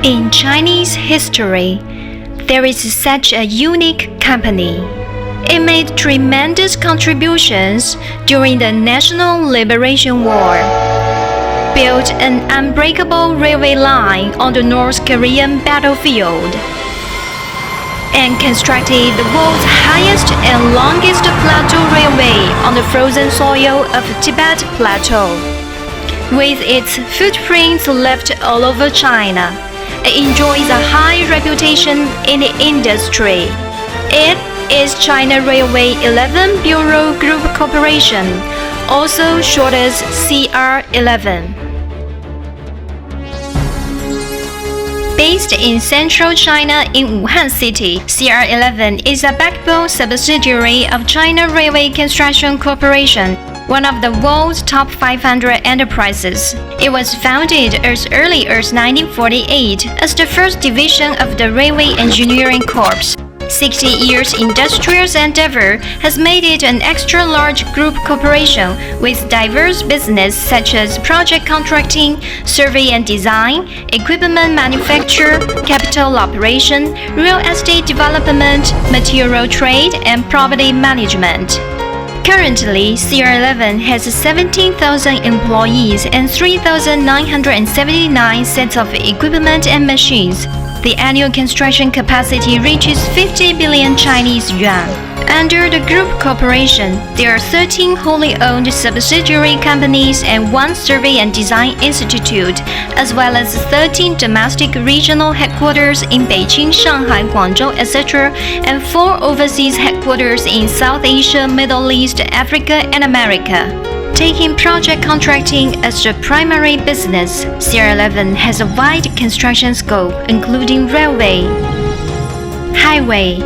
In Chinese history, there is such a unique company. It made tremendous contributions during the National Liberation War, built an unbreakable railway line on the North Korean battlefield, and constructed the world's highest and longest plateau railway on the frozen soil of Tibet Plateau. With its footprints left all over China, it enjoys a high reputation in the industry. It is China Railway 11 Bureau Group Corporation, also short as CR11. Based in central China in Wuhan City, CR11 is a backbone subsidiary of China Railway Construction Corporation, one of the world's top 500 enterprises. It was founded as early as 1948 as the first division of the Railway Engineering Corps. 60 years industrial endeavor has made it an extra-large group corporation with diverse business such as project contracting, survey and design, equipment manufacture, capital operation, real estate development, material trade, and property management. Currently, CR11 has 17,000 employees and 3,979 sets of equipment and machines. The annual construction capacity reaches 50 billion Chinese yuan. Under the group corporation, there are 13 wholly owned subsidiary companies and 1 survey and design institute, as well as 13 domestic regional headquarters in Beijing, Shanghai, Guangzhou, etc., and 4 overseas headquarters in South Asia, Middle East, Africa, and America. Taking project contracting as the primary business, CR11 has a wide construction scope, including railway, highway,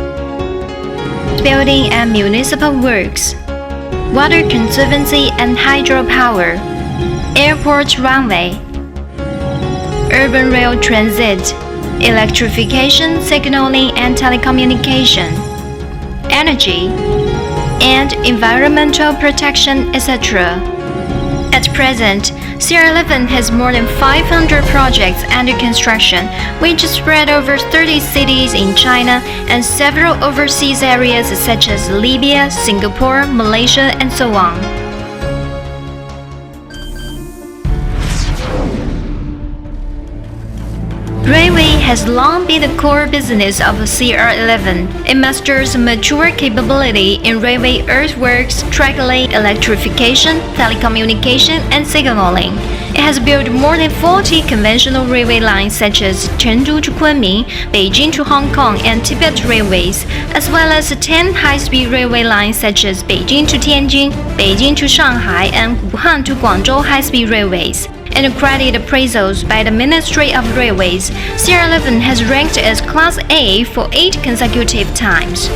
building and municipal works, water conservancy and hydropower, airport runway, urban rail transit, electrification, signaling and telecommunication, energy, and environmental protection, etc. At present, CR11 has more than 500 projects under construction, which spread over 30 cities in China and several overseas areas such as Libya, Singapore, Malaysia, and so on. Railway has long been the core business of CR11. It masters mature capability in railway earthworks, track laying, electrification, telecommunication, and signaling. It has built more than 40 conventional railway lines such as Chengdu to Kunming, Beijing to Hong Kong, and Tibet Railways, as well as 10 high-speed railway lines such as Beijing to Tianjin, Beijing to Shanghai, and Wuhan to Guangzhou high-speed railways. And credit appraisals by the Ministry of Railways, CR11 has ranked as Class A for 8 consecutive times.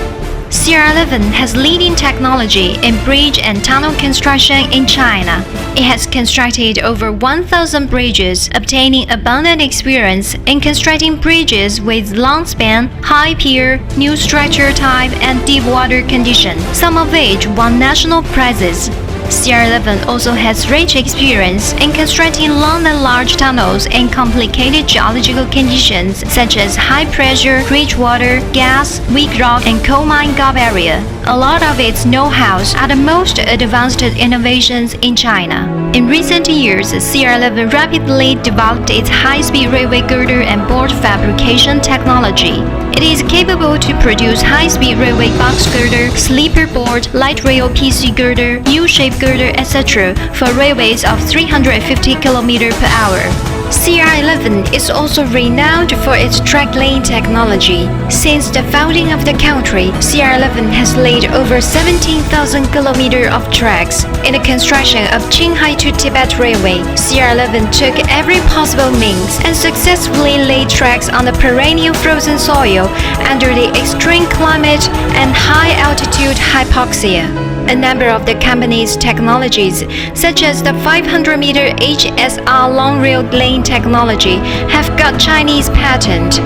CR11 has leading technology in bridge and tunnel construction in China. It has constructed over 1,000 bridges, obtaining abundant experience in constructing bridges with long span, high pier, new structure type, and deep water condition, some of which won national prizes. CR11 also has rich experience in constructing long and large tunnels in complicated geological conditions such as high pressure, rich water, gas, weak rock, and coal mine gulf area. A lot of its know-hows are the most advanced innovations in China. In recent years, CR11 rapidly developed its high-speed railway girder and board fabrication technology. It is capable to produce high-speed railway box girder, sleeper board, light rail PC girder, U-shaped girder, etc. for railways of 350 km per hour. CR11 is also renowned for its track laying technology. Since the founding of the country, CR11 has laid over 17,000 km of tracks. In the construction of Qinghai to Tibet Railway, CR11 took every possible means and successfully laid tracks on the perennial frozen soil under the extreme climate and high-altitude hypoxia. A number of the company's technologies, such as the 500-meter HSR long rail laying technology, have got Chinese patent.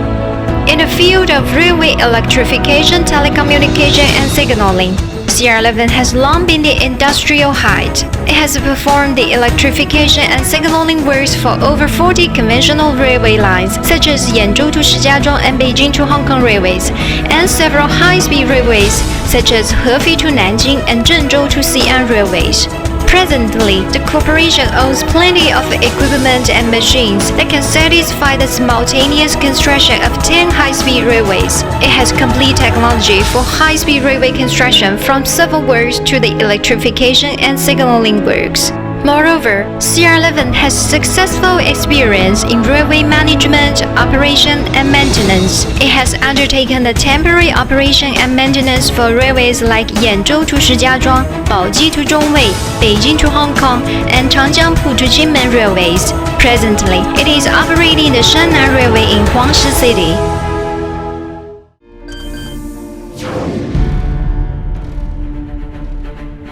In the field of railway electrification, telecommunication, and signaling, CR11 has long been the industrial height. It has performed the electrification and signaling works for over 40 conventional railway lines, such as Yanzhou to Shijiazhuang and Beijing to Hong Kong railways, and several high-speed railways, such as Hefei to Nanjing and Zhengzhou to Xi'an railways. Presently, the corporation owns plenty of equipment and machines that can satisfy the simultaneous construction of 10 high-speed railways. It has complete technology for high-speed railway construction from civil works to the electrification and signaling works. Moreover, CR11 has successful experience in railway management, operation, and maintenance. It has undertaken the temporary operation and maintenance for railways like Yanzhou to Shijiazhuang, Baoji to Zhongwei, Beijing to Hong Kong, and Changjiangpu to Jinmen railways. Presently, it is operating the Shannan Railway in Huangshi City.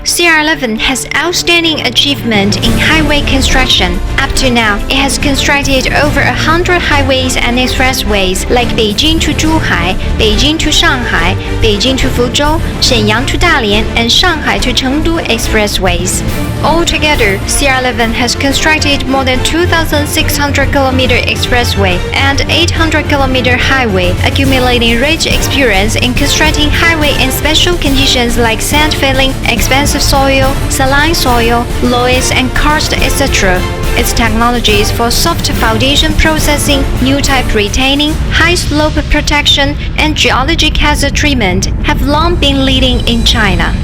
CR11 has outstanding achievement in highway construction. Up to now, it has constructed over 100 highways and expressways like Beijing to Zhuhai, Beijing to Shanghai, Beijing to Fuzhou, Shenyang to Dalian, and Shanghai to Chengdu expressways. Altogether, CR11 has constructed more than 2,600 km expressway and 800 km highway, accumulating rich experience in constructing highway in special conditions like sand filling, expensive soil, saline soil, loess and karst, etc. Its technologies for soft foundation processing, new type retaining, high slope protection, and geologic hazard treatment have long been leading in China.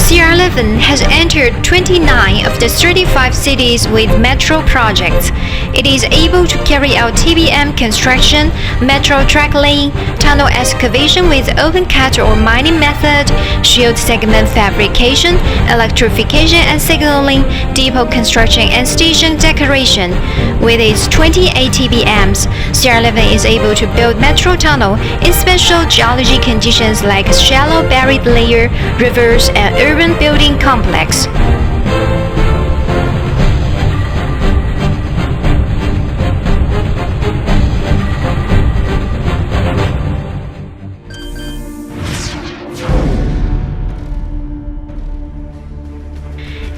CR11 has entered 29 of the 35 cities with metro projects. It is able to carry out TBM construction, metro track laying, tunnel excavation with open cut or mining method, shield segment fabrication, electrification and signaling, depot construction and station decoration. With its 28 TBMs, CR11 is able to build metro tunnel in special geology conditions like shallow buried layer, rivers, and urban building complex.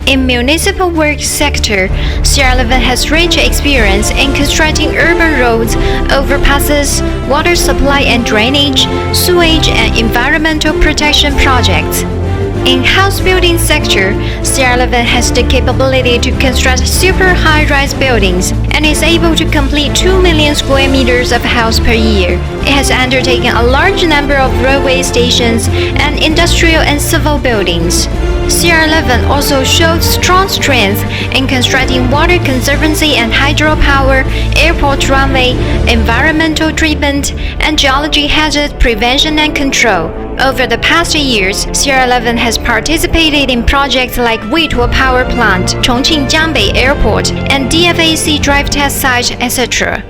In municipal works sector, CR11 has rich experience in constructing urban roads, overpasses, water supply and drainage, sewage and environmental protection projects. In house building sector, CR11 has the capability to construct super high-rise buildings and is able to complete 2 million square meters of house per year. It has undertaken a large number of railway stations and industrial and civil buildings. CR11 also showed strong strength in constructing water conservancy and hydropower, airport runway, environmental treatment, and geology hazard prevention and control. Over the past years, CR11 has participated in projects like Weituo Power Plant, Chongqing Jiangbei Airport, and DFAC Drive Test Site, etc.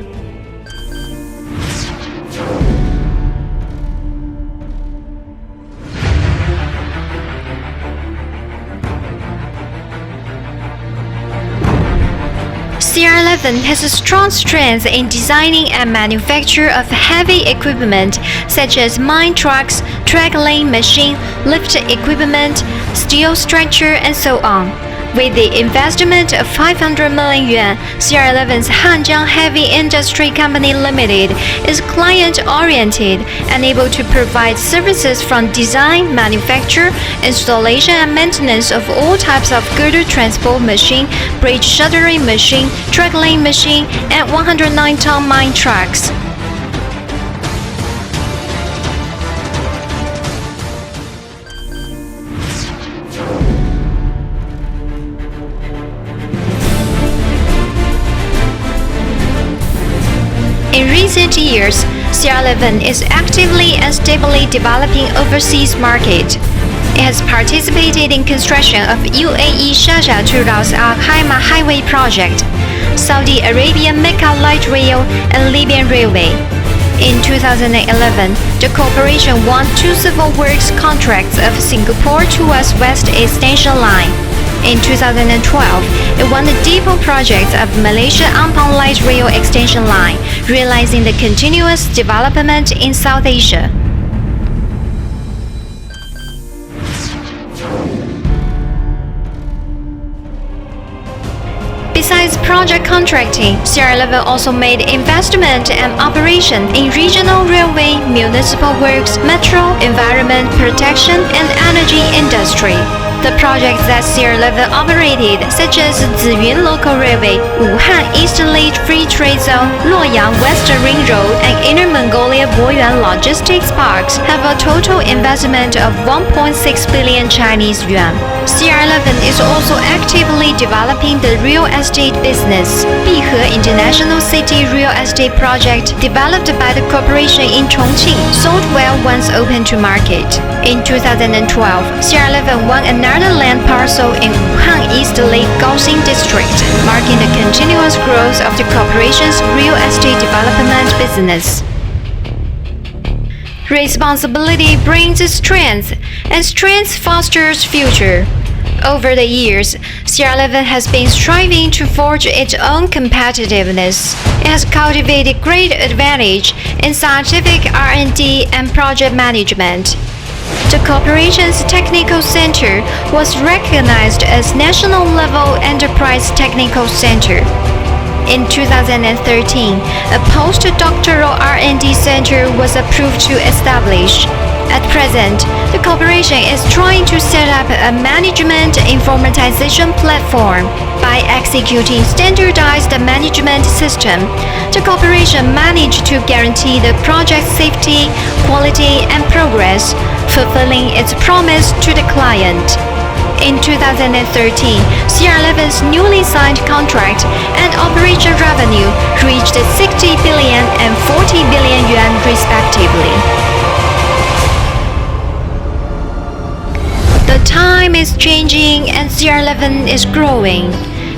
CR11 has a strong strength in designing and manufacture of heavy equipment such as mine trucks, track laying machine, lift equipment, steel structure, and so on. With the investment of 500 million yuan, CR11's Hanjiang Heavy Industry Company Limited is client-oriented and able to provide services from design, manufacture, installation and maintenance of all types of girder transport machine, bridge shuttering machine, track laying machine, and 109-ton mine trucks. In recent years, CR11 is actively and stably developing overseas market. It has participated in construction of UAE Sharjah to Ras Al Khaimah Highway project, Saudi Arabia Mecca Light Rail, and Libyan Railway. In 2011, the corporation won 2 civil works contracts of Singapore to West Extension Line. In 2012, it won the depot project of Malaysia Ampang Light Rail Extension Line, realizing the continuous development in South Asia. Besides project contracting, CR11 also made investment and operation in regional railway, municipal works, metro, environment protection, and energy industry. The projects that CR11 operated, such as Ziyun Local Railway, Wuhan East Lake Free Trade Zone, Luoyang Western Ring Road, and Inner Mongolia Boyuan Logistics Parks, have a total investment of 1.6 billion Chinese yuan. CR11 is also actively developing the real estate business. Bihe International City Real Estate Project, developed by the corporation in Chongqing, sold well once open to market. In 2012, CR11 won another land parcel in Wuhan East Lake Gaoxing District, marking the continuous growth of the corporation's real estate development business. Responsibility brings strength, and strength fosters future. Over the years, CR11 has been striving to forge its own competitiveness. It has cultivated great advantage in scientific R&D and project management. The corporation's technical center was recognized as National Level Enterprise Technical Center. In 2013, a postdoctoral R&D center was approved to establish. At present, the corporation is trying to set up a management informatization platform. By executing standardized management system, the corporation managed to guarantee the project's safety, quality, and progress, fulfilling its promise to the client. In 2013, CR11's newly signed contract and operation revenue reached 60 billion and 40 billion yuan respectively. The time is changing and CR11 is growing.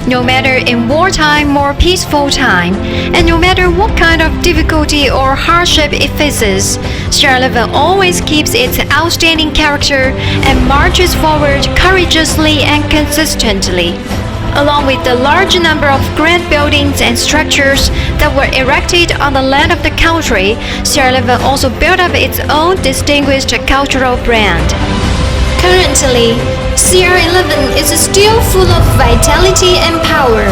No matter in wartime or peaceful time, and no matter what kind of difficulty or hardship it faces, CR11 always keeps its outstanding character and marches forward courageously and consistently. Along with the large number of grand buildings and structures that were erected on the land of the country, CR11 also built up its own distinguished cultural brand. Currently, CR11 is still full of vitality and power.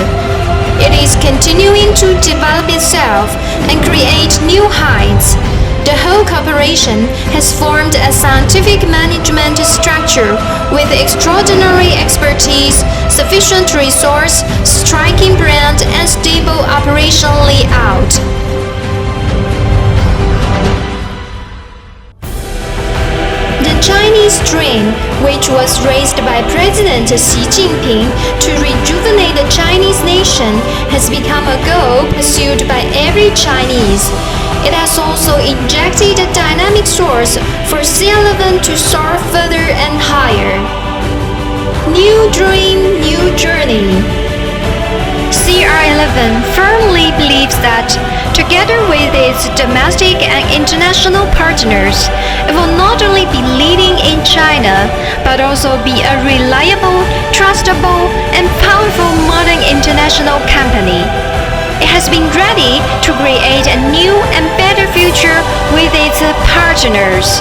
It is continuing to develop itself and create new heights. The whole corporation has formed a scientific management structure with extraordinary expertise, sufficient resource, striking brand, and stable operation layout. The Chinese dream, which was raised by President Xi Jinping to rejuvenate the Chinese nation, has become a goal pursued by every Chinese. It has also injected a dynamic source for CR11 to soar further and higher. New dream, new journey. CR11 firmly believes that, together with its domestic and international partners, it will not only be leading in China, but also be a reliable, trustable, and powerful modern international company. It has been ready to create a new and better future with its partners.